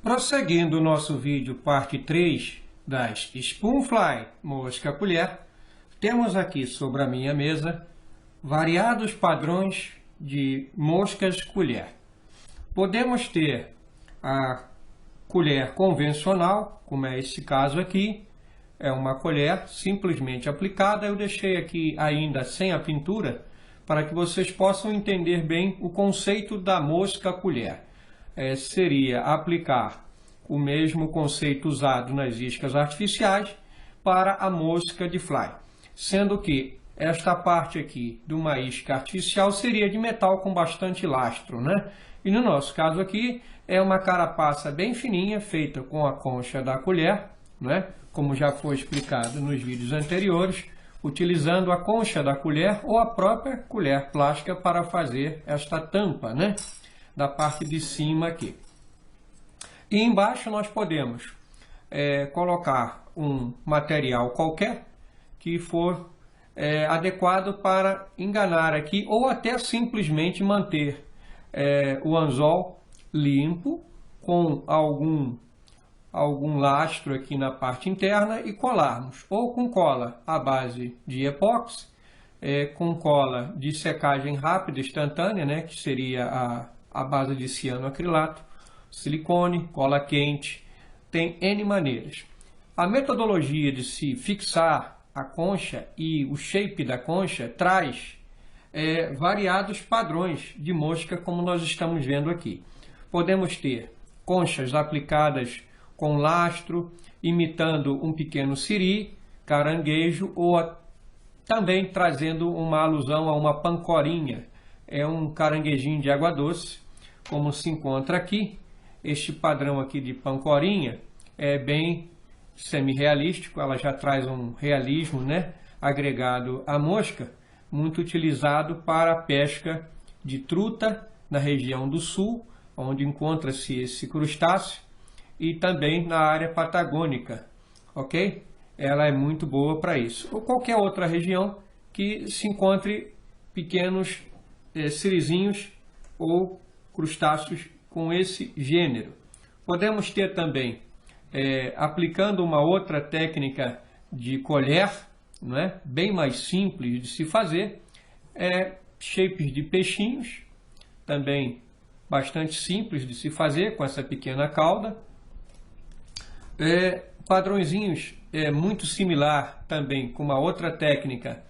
Prosseguindo o nosso vídeo parte 3 das Spoonfly mosca colher, temos aqui sobre a minha mesa variados padrões de moscas colher. Podemos ter a colher convencional, como é esse caso aqui, é uma colher simplesmente aplicada. Eu deixei aqui ainda sem a pintura para que vocês possam entender bem o conceito da mosca colher. Seria aplicar o mesmo conceito usado nas iscas artificiais para a mosca de fly, sendo que esta parte aqui de uma isca artificial seria de metal com bastante lastro, né? E no nosso caso aqui é uma carapaça bem fininha, feita com a concha da colher, né? Como já foi explicado nos vídeos anteriores, utilizando a concha da colher ou a própria colher plástica para fazer esta tampa, né? Da parte de cima aqui. E embaixo nós podemos colocar um material qualquer que for adequado para enganar aqui, ou até simplesmente manter o anzol limpo com algum lastro aqui na parte interna e colarmos ou com cola à base de epóxi, com cola de secagem rápida instantânea, né, que seria a base de cianoacrilato, silicone, cola quente, tem N maneiras. A metodologia de se fixar a concha e o shape da concha traz variados padrões de mosca, como nós estamos vendo aqui. Podemos ter conchas aplicadas com lastro, imitando um pequeno siri, caranguejo, ou também trazendo uma alusão a uma pancorinha. É um caranguejinho de água doce, como se encontra aqui. Este padrão aqui de pancorinha é bem semi-realístico, ela já traz um realismo, né, agregado à mosca, muito utilizado para a pesca de truta na região do sul, onde encontra-se esse crustáceo, e também na área patagônica, ok? Ela é muito boa para isso. Ou qualquer outra região que se encontre pequenos sirizinhos ou crustáceos com esse gênero. Podemos ter também, aplicando uma outra técnica de colher, não é? Bem mais simples de se fazer, shapes de peixinhos, também bastante simples de se fazer com essa pequena cauda. Padrõezinhos muito similar também com uma outra técnica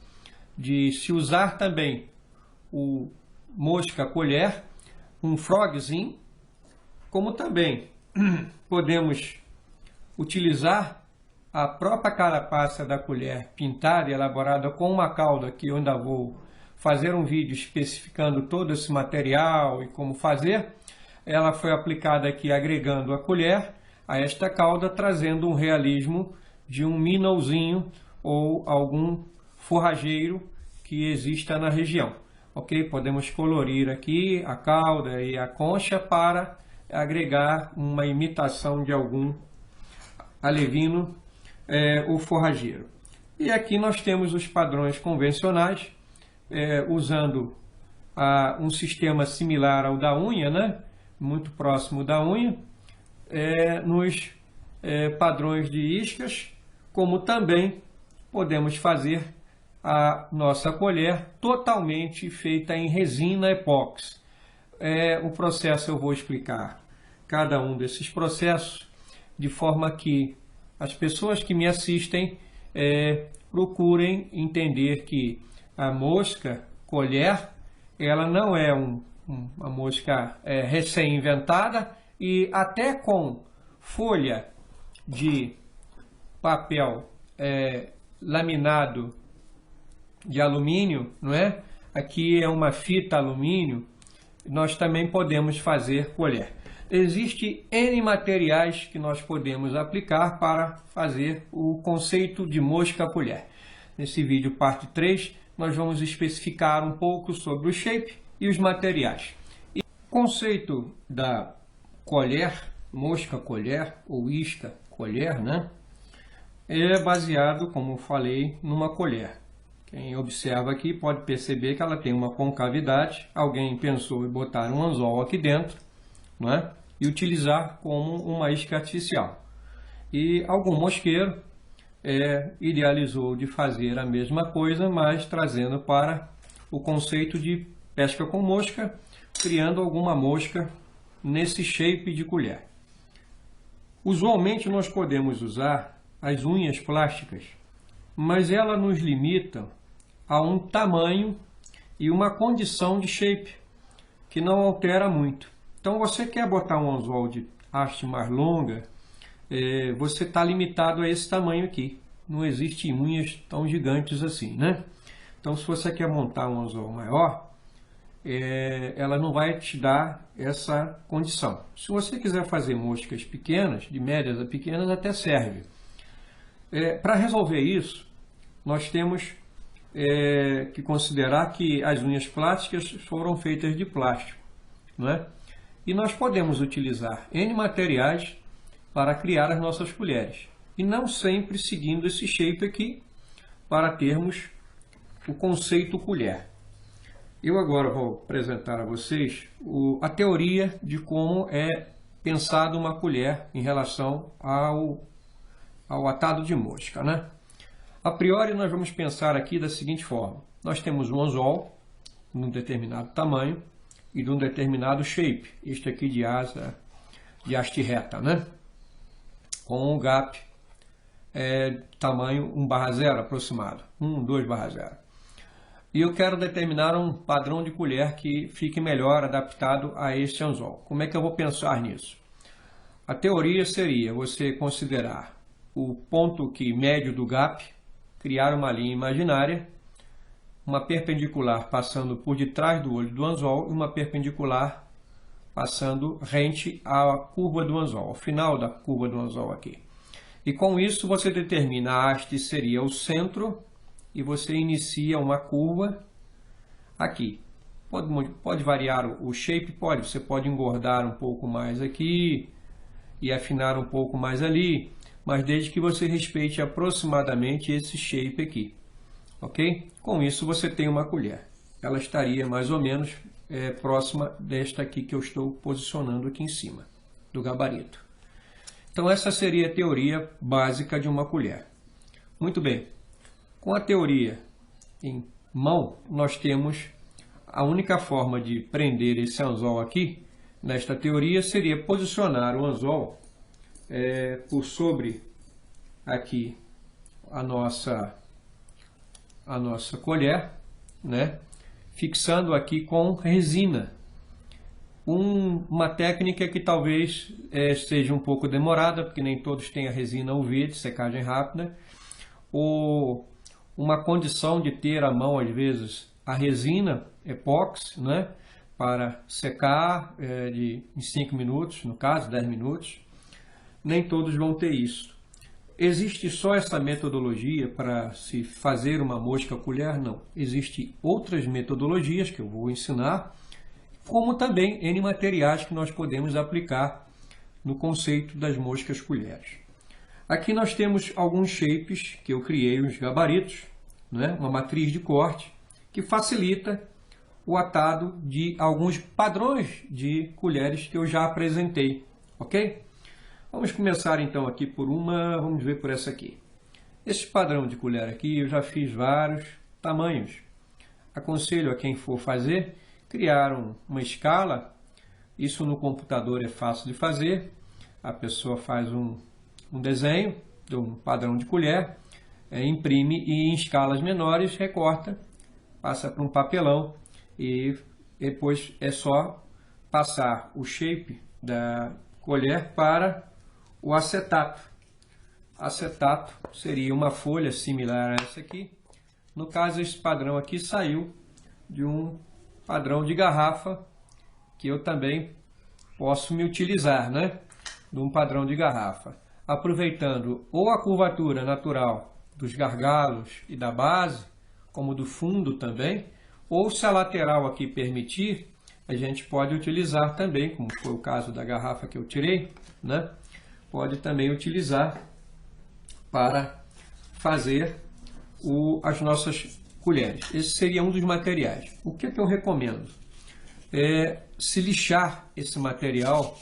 de se usar também o mosca colher, um frogzinho, como também podemos utilizar a própria carapaça da colher pintada e elaborada com uma cauda, que eu ainda vou fazer um vídeo especificando todo esse material e como fazer. Ela foi aplicada aqui agregando a colher a esta cauda, trazendo um realismo de um minouzinho ou algum forrageiro que exista na região. Ok? Podemos colorir aqui a cauda e a concha para agregar uma imitação de algum alevino ou forrageiro. E aqui nós temos os padrões convencionais, usando um sistema similar ao da unha, né? Muito próximo da unha, nos padrões de iscas, como também podemos fazer a nossa colher totalmente feita em resina epóxi. O processo eu vou explicar cada um desses processos, de forma que as pessoas que me assistem procurem entender que a mosca colher, ela não é uma mosca recém-inventada, e até com folha de papel laminado de alumínio, não é? Aqui é uma fita alumínio, nós também podemos fazer colher. Existem N materiais que nós podemos aplicar para fazer o conceito de mosca colher. Nesse vídeo parte 3, nós vamos especificar um pouco sobre o shape e os materiais. E o conceito da colher, mosca colher ou isca colher, né? É baseado, como falei, numa colher. Quem observa aqui pode perceber que ela tem uma concavidade. Alguém pensou em botar um anzol aqui dentro, não é? e utilizar como uma isca artificial. E algum mosqueiro idealizou de fazer a mesma coisa, mas trazendo para o conceito de pesca com mosca, criando alguma mosca nesse shape de colher. Usualmente nós podemos usar as unhas plásticas, mas ela nos limita a um tamanho e uma condição de shape que não altera muito. Então você quer botar um anzol de haste mais longa, você está limitado a esse tamanho aqui. Não existem unhas tão gigantes assim, né? Então se você quer montar um anzol maior, ela não vai te dar essa condição. Se você quiser fazer moscas pequenas, de médias a pequenas, até serve. Para resolver isso, nós temos que considerar que as unhas plásticas foram feitas de plástico, não é? E nós podemos utilizar N materiais para criar as nossas colheres. E não sempre seguindo esse shape aqui, para termos o conceito colher. Eu agora vou apresentar a vocês a teoria de como é pensado uma colher em relação ao atado de mosca, né? A priori nós vamos pensar aqui da seguinte forma. Nós temos um anzol de um determinado tamanho e de um determinado shape. Este aqui de asa de haste reta, né? Com um gap tamanho 1/0 aproximado. 2/0. E eu quero determinar um padrão de colher que fique melhor adaptado a este anzol. Como é que eu vou pensar nisso? A teoria seria você considerar o ponto médio do gap, criar uma linha imaginária, uma perpendicular passando por detrás do olho do anzol e uma perpendicular passando rente à curva do anzol, ao final da curva do anzol aqui. E com isso você determina a haste seria o centro e você inicia uma curva aqui. Pode variar o shape? Pode. Você pode engordar um pouco mais aqui e afinar um pouco mais ali, mas desde que você respeite aproximadamente esse shape aqui. Ok? Com isso você tem uma colher. Ela estaria mais ou menos próxima desta aqui que eu estou posicionando aqui em cima, do gabarito. Então essa seria a teoria básica de uma colher. Muito bem. Com a teoria em mão, nós temos a única forma de prender esse anzol aqui, nesta teoria, seria posicionar o anzol por sobre aqui a nossa colher, né? Fixando aqui com resina. Uma técnica que talvez seja um pouco demorada, porque nem todos têm a resina UV de secagem rápida, ou uma condição de ter à mão, às vezes, a resina epóxi, né, para secar em 5 minutos, no caso, 10 minutos. Nem todos vão ter isso. Existe só essa metodologia para se fazer uma mosca colher? Não. Existem outras metodologias que eu vou ensinar, como também N materiais que nós podemos aplicar no conceito das moscas colheres. Aqui nós temos alguns shapes que eu criei, os gabaritos, né? Uma matriz de corte que facilita o atado de alguns padrões de colheres que eu já apresentei, ok? Vamos começar então aqui vamos ver por essa aqui. Esse padrão de colher aqui eu já fiz vários tamanhos. Aconselho a quem for fazer, criar uma escala. Isso no computador é fácil de fazer. A pessoa faz um desenho de um padrão de colher, imprime e em escalas menores recorta, passa para um papelão e depois é só passar o shape da colher para o acetato. Acetato seria uma folha similar a essa aqui. No caso, esse padrão aqui saiu de um padrão de garrafa que eu também posso me utilizar, né? De um padrão de garrafa. Aproveitando ou a curvatura natural dos gargalos e da base, como do fundo também, ou se a lateral aqui permitir, a gente pode utilizar também, como foi o caso da garrafa que eu tirei, né? Pode também utilizar para fazer as nossas colheres. Esse seria um dos materiais. O que eu recomendo? Se lixar esse material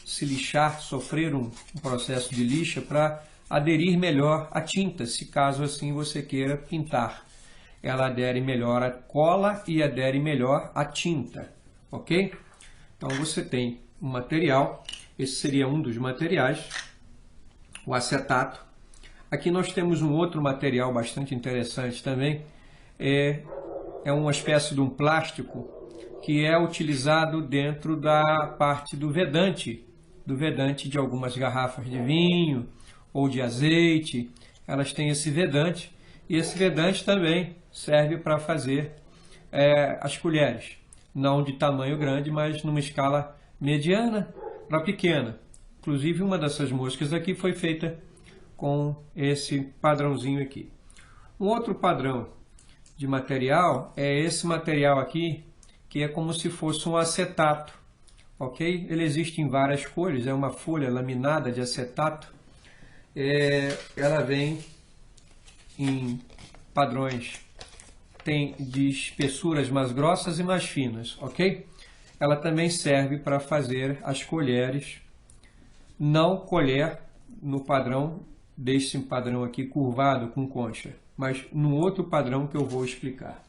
se lixar, sofrer um processo de lixa para aderir melhor à tinta, se caso assim você queira pintar. Ela adere melhor à cola e adere melhor à tinta, ok? Então você tem um material, esse seria um dos materiais, o acetato. Aqui nós temos um outro material bastante interessante também, é uma espécie de um plástico que é utilizado dentro da parte do vedante de algumas garrafas de vinho ou de azeite. Elas têm esse vedante, e esse vedante também serve para fazer as colheres, não de tamanho grande, mas numa escala mediana para pequena. Inclusive uma dessas moscas aqui foi feita com esse padrãozinho aqui. Um outro padrão de material é esse material aqui, que é como se fosse um acetato, ok? Ele existe em várias cores, é uma folha laminada de acetato. Ela vem em padrões, tem de espessuras mais grossas e mais finas, ok? Ela também serve para fazer as colheres, não colher no padrão, desse padrão aqui curvado com concha, mas no outro padrão que eu vou explicar.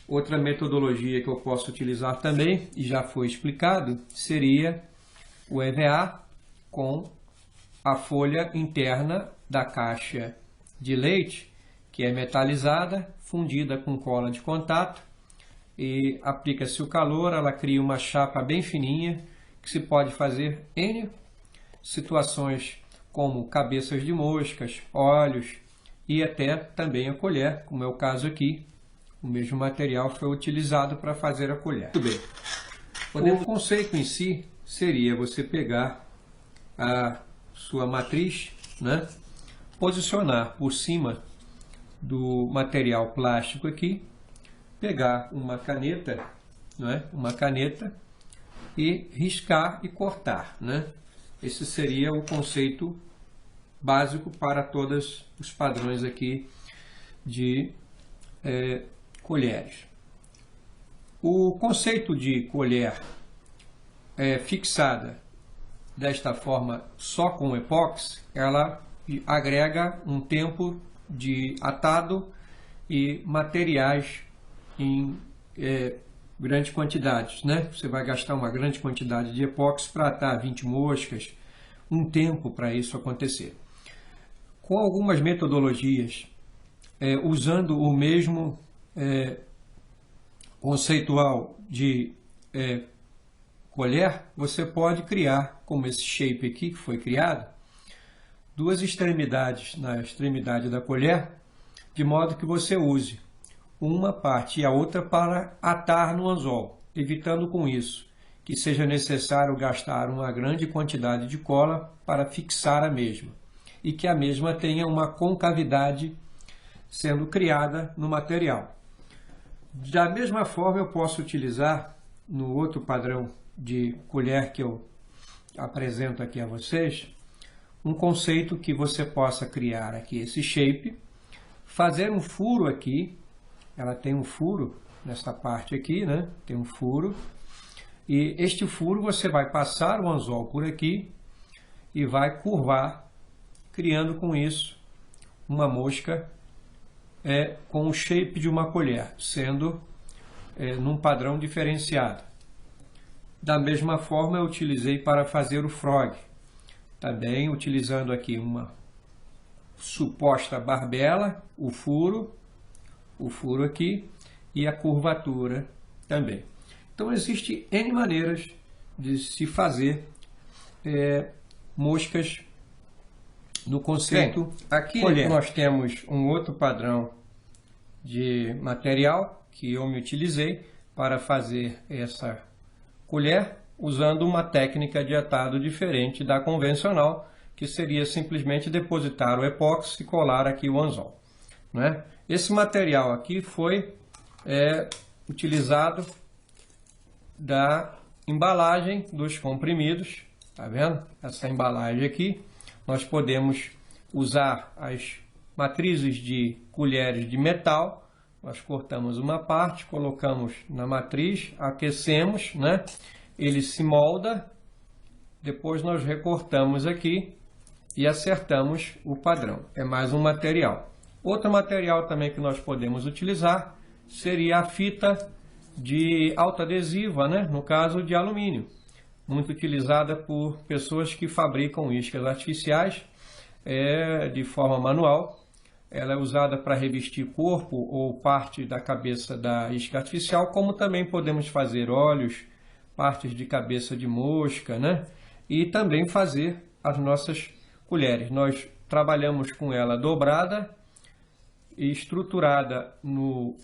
Outra metodologia que eu posso utilizar também, e já foi explicado, seria o EVA com a folha interna da caixa de leite, que é metalizada, fundida com cola de contato, e aplica-se o calor, ela cria uma chapa bem fininha, que se pode fazer N situações, como cabeças de moscas, olhos e até também a colher, como é o caso aqui. O mesmo material foi utilizado para fazer a colher. Muito bem. O conceito em si seria você pegar a sua matriz, né, posicionar por cima do material plástico aqui, pegar uma caneta, né, uma caneta e riscar e cortar, né? Esse seria o conceito básico para todos os padrões aqui de colheres. O conceito de colher fixada desta forma só com epóxi, ela agrega um tempo de atado e materiais em grandes quantidades, né? Você vai gastar uma grande quantidade de epóxi para atar 20 moscas, um tempo para isso acontecer. Com algumas metodologias, usando o mesmo conceitual de colher, você pode criar, como esse shape aqui que foi criado, duas extremidades na extremidade da colher, de modo que você use uma parte e a outra para atar no anzol, evitando com isso que seja necessário gastar uma grande quantidade de cola para fixar a mesma, e que a mesma tenha uma concavidade sendo criada no material. Da mesma forma, eu posso utilizar no outro padrão de colher que eu apresento aqui a vocês, um conceito que você possa criar aqui esse shape, fazer um furo aqui. Ela tem um furo nessa parte aqui, né? Tem um furo. E este furo você vai passar o anzol por aqui e vai curvar, criando com isso uma mosca com o shape de uma colher, sendo num padrão diferenciado. Da mesma forma, eu utilizei para fazer o frog, também utilizando aqui uma suposta barbela, o furo aqui e a curvatura também. Então, existe N maneiras de se fazer moscas no conceito. Bem, aqui colher. Nós temos um outro padrão de material que eu me utilizei para fazer essa colher, usando uma técnica de atado diferente da convencional, que seria simplesmente depositar o epóxi e colar aqui o anzol, né? Esse material aqui foi utilizado da embalagem dos comprimidos, tá vendo? Essa embalagem aqui, nós podemos usar as matrizes de colheres de metal. Nós cortamos uma parte, colocamos na matriz, aquecemos, né? Ele se molda depois nós recortamos aqui e acertamos o padrão. É mais um material. Outro material também que nós podemos utilizar seria a fita de autoadesiva, né? No caso de alumínio, muito utilizada por pessoas que fabricam iscas artificiais de forma manual. Ela é usada para revestir corpo ou parte da cabeça da isca artificial, como também podemos fazer olhos, partes de cabeça de mosca, né? E também fazer as nossas colheres. Nós trabalhamos com ela dobrada e estruturada no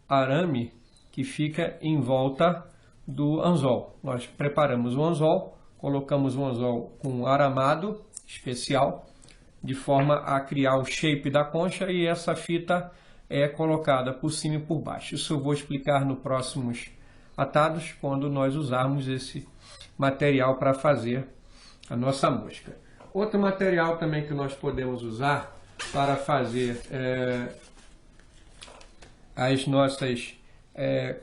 arame que fica em volta do anzol. Nós preparamos o anzol, colocamos o anzol com aramado especial, de forma a criar o shape da concha, e essa fita é colocada por cima e por baixo. Isso eu vou explicar nos próximos atados, quando nós usarmos esse material para fazer a nossa mosca. Outro material também que nós podemos usar para fazer as nossas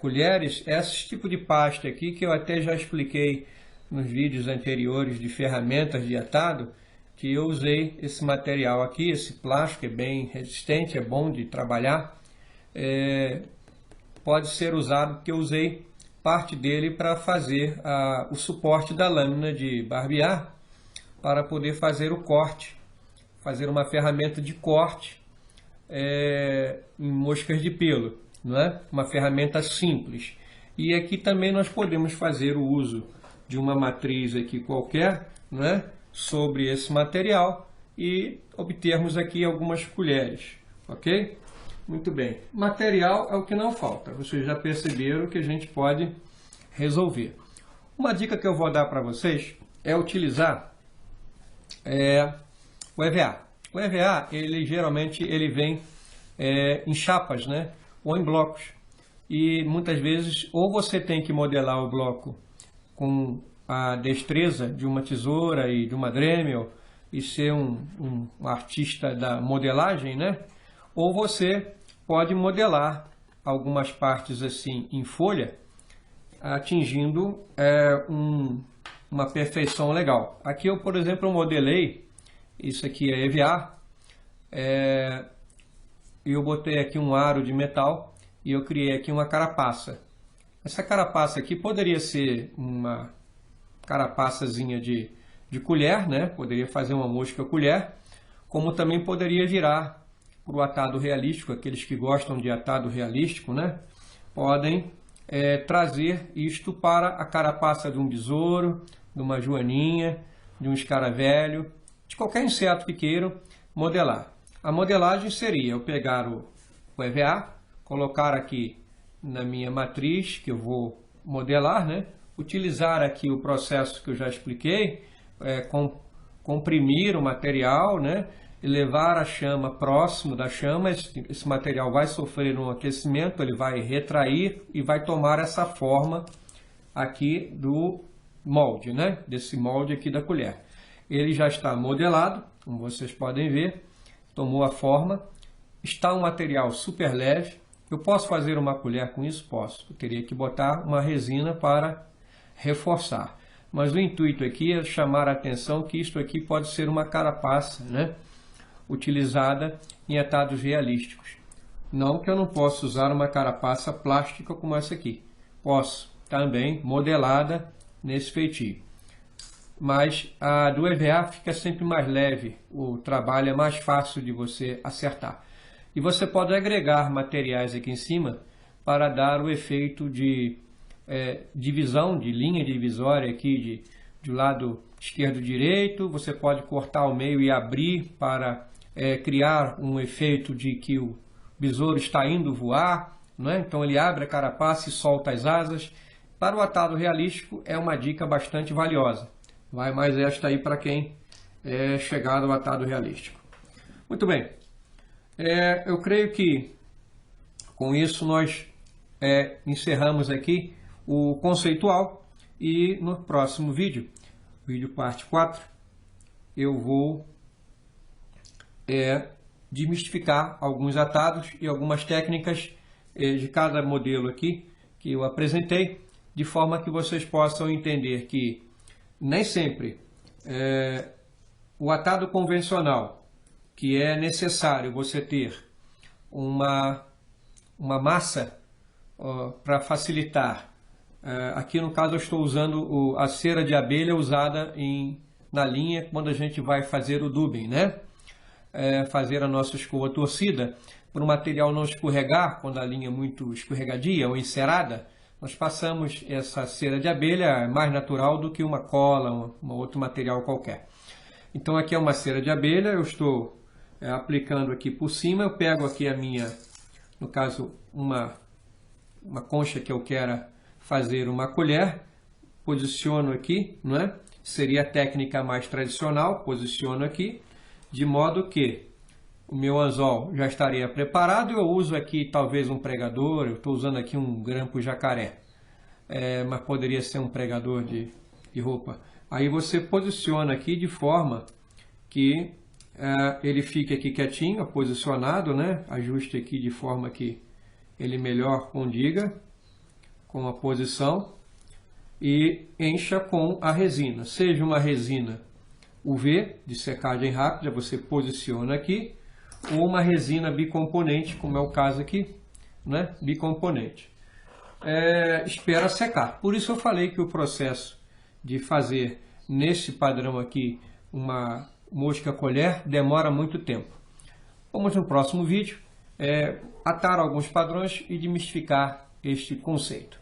colheres é esse tipo de pasta aqui, que eu até já expliquei nos vídeos anteriores de ferramentas de atado, que eu usei esse material aqui, esse plástico é bem resistente, é bom de trabalhar. Pode ser usado, porque eu usei parte dele para fazer o suporte da lâmina de barbear, para poder fazer o corte, fazer uma ferramenta de corte em moscas de pelo, não é? Uma ferramenta simples. E aqui também nós podemos fazer o uso de uma matriz aqui qualquer, não é? Sobre esse material e obtermos aqui algumas colheres, ok? Muito bem. Material é o que não falta. Vocês já perceberam que a gente pode resolver. Uma dica que eu vou dar para vocês é utilizar o EVA. O EVA, ele geralmente vem em chapas, né? Ou em blocos. E muitas vezes ou você tem que modelar o bloco com a destreza de uma tesoura e de uma Dremel e ser um artista da modelagem, né? Ou você pode modelar algumas partes assim em folha, atingindo uma perfeição legal. Aqui eu, por exemplo, modelei, isso aqui é EVA, e eu botei aqui um aro de metal e eu criei aqui uma carapaça. Essa carapaça aqui poderia ser uma carapaçazinha de colher, né? Poderia fazer uma mosca colher, como também poderia virar para o atado realístico. Aqueles que gostam de atado realístico, né? Podem trazer isto para a carapaça de um besouro, de uma joaninha, de um escaravelho, de qualquer inseto que queiram modelar. A modelagem seria eu pegar o EVA, colocar aqui na minha matriz que eu vou modelar, né? Utilizar aqui o processo que eu já expliquei, comprimir o material, né? E levar a chama próximo da chama. Esse material vai sofrer um aquecimento, ele vai retrair e vai tomar essa forma aqui do molde, né? Desse molde aqui da colher. Ele já está modelado, como vocês podem ver, tomou a forma, está um material super leve. Eu posso fazer uma colher com isso? Posso. Eu teria que botar uma resina para reforçar. Mas o intuito aqui é chamar a atenção que isto aqui pode ser uma carapaça, né? Utilizada em atados realísticos. Não que eu não possa usar uma carapaça plástica como essa aqui. Posso também, modelada nesse feitio. Mas a do EVA fica sempre mais leve, o trabalho é mais fácil de você acertar. E você pode agregar materiais aqui em cima para dar o efeito de divisão, de linha divisória aqui de lado esquerdo e direito. Você pode cortar ao meio e abrir para criar um efeito de que o besouro está indo voar, não é? Então ele abre a carapaça e solta as asas. Para o atado realístico é uma dica bastante valiosa. Vai mais esta aí para quem é chegado ao atado realístico. Muito bem. Eu creio que com isso nós encerramos aqui o conceitual, e no próximo vídeo parte 4, eu vou desmistificar alguns atados e algumas técnicas de cada modelo aqui que eu apresentei, de forma que vocês possam entender que nem sempre o atado convencional, que é necessário você ter uma massa para facilitar. Aqui no caso eu estou usando a cera de abelha usada na linha quando a gente vai fazer o dubbing, né? Fazer a nossa escova torcida, para o material não escorregar, quando a linha é muito escorregadia ou encerada, nós passamos essa cera de abelha mais natural do que uma cola, um outro material qualquer. Então aqui é uma cera de abelha, eu estou aplicando aqui por cima, eu pego aqui a minha, no caso, uma concha que eu quero fazer uma colher, posiciono aqui, não é? Seria a técnica mais tradicional, posiciono aqui, de modo que o meu anzol já estaria preparado. Eu uso aqui talvez um pregador, eu estou usando aqui um grampo jacaré, mas poderia ser um pregador de roupa. Aí você posiciona aqui de forma que ele fique aqui quietinho, posicionado, né? Ajuste aqui de forma que ele melhor condiga com a posição e encha com a resina. Seja uma resina UV, de secagem rápida, você posiciona aqui, ou uma resina bicomponente, como é o caso aqui, né? Bicomponente. Espera secar. Por isso eu falei que o processo de fazer nesse padrão aqui uma mosca colher demora muito tempo. Vamos no próximo vídeo atar alguns padrões e desmistificar este conceito.